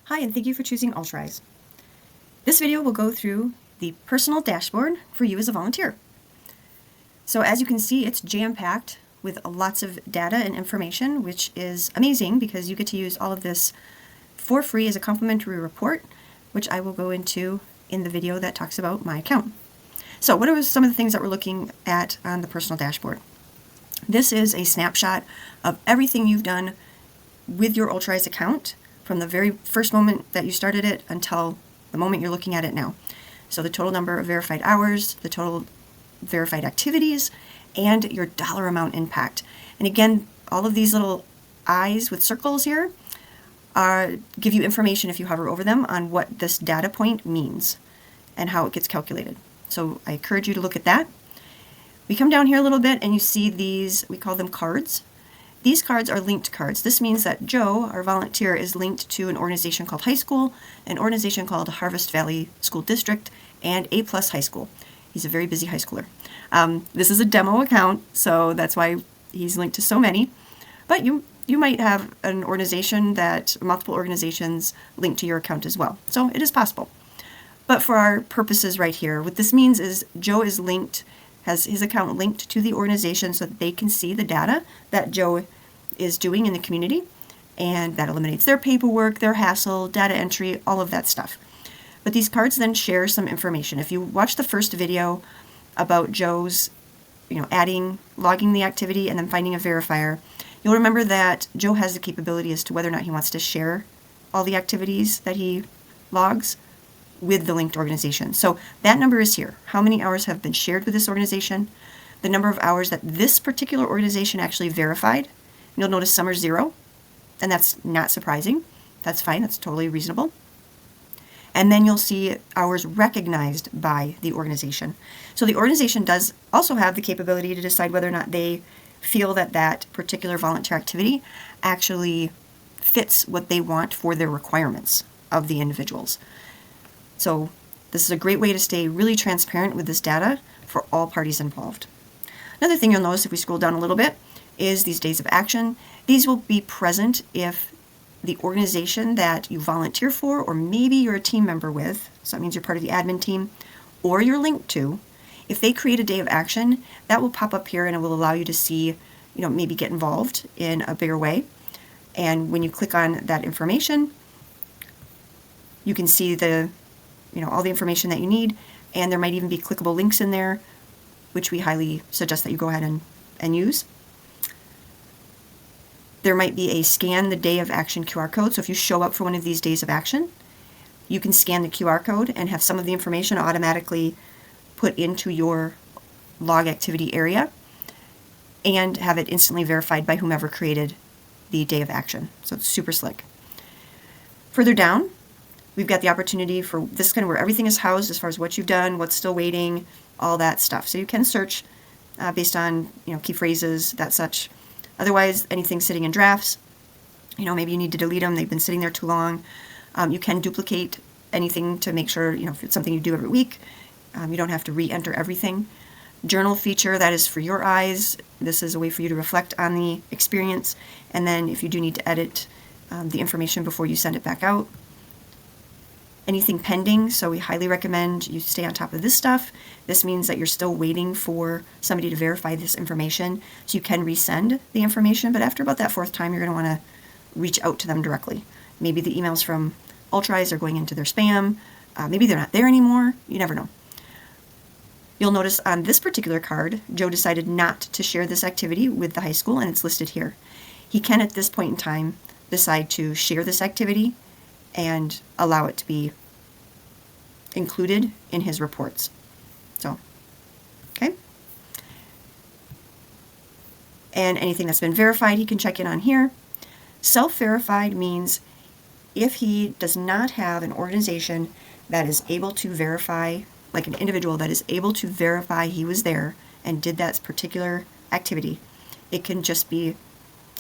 Hi, and thank you for choosing Ultrise. This video will go through the personal dashboard for you as a volunteer. So as you can see, it's jam-packed with lots of data and information, which is amazing because you get to use all of this for free as a complimentary report, which I will go into in the video that talks about my account. So what are some of the things that we're looking at on the personal dashboard? This is a snapshot of everything you've done with your Ultrise account from the very first moment that you started it until the moment you're looking at it now. So the total number of verified hours, the total verified activities, and your dollar amount impact. And again, all of these little eyes with circles here give you information if you hover over them on what this data point means and how it gets calculated. So I encourage you to look at that. We come down here a little bit and you see these, we call them cards. These cards are linked cards. This means that Joe, our volunteer, is linked to an organization called High School, an organization called Harvest Valley School District, and A+ High School. He's a very busy high schooler. This is a demo account, so that's why he's linked to so many. But you might have an organization that, multiple organizations linked to your account as well. So it is possible. But for our purposes right here, what this means is Joe is linked, has his account linked to the organization so that they can see the data that Joe is doing in the community, and that eliminates their paperwork, their hassle, data entry, all of that stuff. But these cards then share some information. If you watch the first video about Joe's, logging the activity and then finding a verifier, you'll remember that Joe has the capability as to whether or not he wants to share all the activities that he logs with the linked organization. So that number is here. How many hours have been shared with this organization? The number of hours that this particular organization actually verified. You'll notice some are 0, and that's not surprising. That's fine. That's totally reasonable. And then you'll see hours recognized by the organization. So the organization does also have the capability to decide whether or not they feel that that particular volunteer activity actually fits what they want for their requirements of the individuals. So this is a great way to stay really transparent with this data for all parties involved. Another thing you'll notice if we scroll down a little bit is these days of action. These will be present if the organization that you volunteer for, or maybe you're a team member with, so that means you're part of the admin team, or you're linked to, if they create a day of action, that will pop up here and it will allow you to see, maybe get involved in a bigger way. And when you click on that information, you can see all the information that you need, and there might even be clickable links in there, which we highly suggest that you go ahead and use. There might be a scan the day of action QR code. So if you show up for one of these days of action, you can scan the QR code and have some of the information automatically put into your log activity area and have it instantly verified by whomever created the day of action. So it's super slick. Further down, we've got the opportunity for this kind of where everything is housed as far as what you've done, what's still waiting, all that stuff. So you can search based on key phrases, that such. Otherwise, anything sitting in drafts, maybe you need to delete them. They've been sitting there too long. You can duplicate anything to make sure, if it's something you do every week, you don't have to re-enter everything. Journal feature, that is for your eyes. This is a way for you to reflect on the experience. And then if you do need to edit the information before you send it back out. Anything pending, so we highly recommend you stay on top of this stuff. This means that you're still waiting for somebody to verify this information, so you can resend the information, but after about that 4th time, you're going to want to reach out to them directly. Maybe the emails from Ultrise are going into their spam. Maybe they're not there anymore. You never know. You'll notice on this particular card, Joe decided not to share this activity with the high school, and it's listed here. He can, at this point in time, decide to share this activity and allow it to be included in his reports. So, okay. And anything that's been verified, he can check in on here. Self-verified means if he does not have an organization that is able to verify, like an individual that is able to verify he was there and did that particular activity, it can just be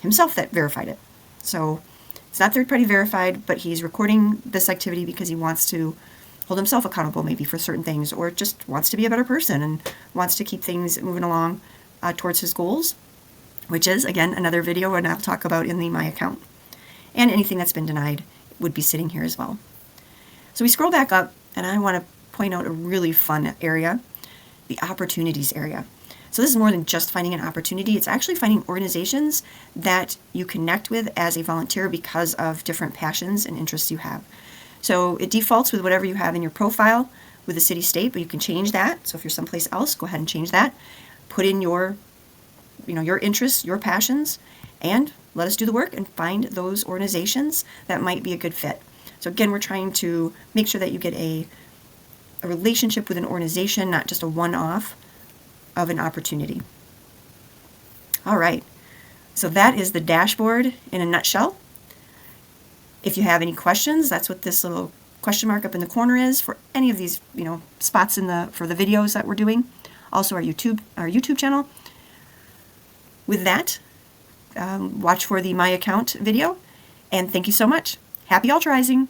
himself that verified it. So it's not third-party verified, but he's recording this activity because he wants to hold himself accountable maybe for certain things, or just wants to be a better person and wants to keep things moving along towards his goals, which is, again, another video and I'll talk about in the My Account. And anything that's been denied would be sitting here as well. So we scroll back up, and I want to point out a really fun area, the opportunities area. So this is more than just finding an opportunity. It's actually finding organizations that you connect with as a volunteer because of different passions and interests you have. So it defaults with whatever you have in your profile with the city state, but you can change that. So if you're someplace else, go ahead and change that. Put in your interests, your passions, and let us do the work and find those organizations that might be a good fit. So again, we're trying to make sure that you get a relationship with an organization, not just a one-off of an opportunity. All right, so that is the dashboard in a nutshell. If you have any questions, that's what this little question mark up in the corner is for any of these, spots for the videos that we're doing. Also our YouTube channel. With that, watch for the My Account video, and thank you so much. Happy altruising!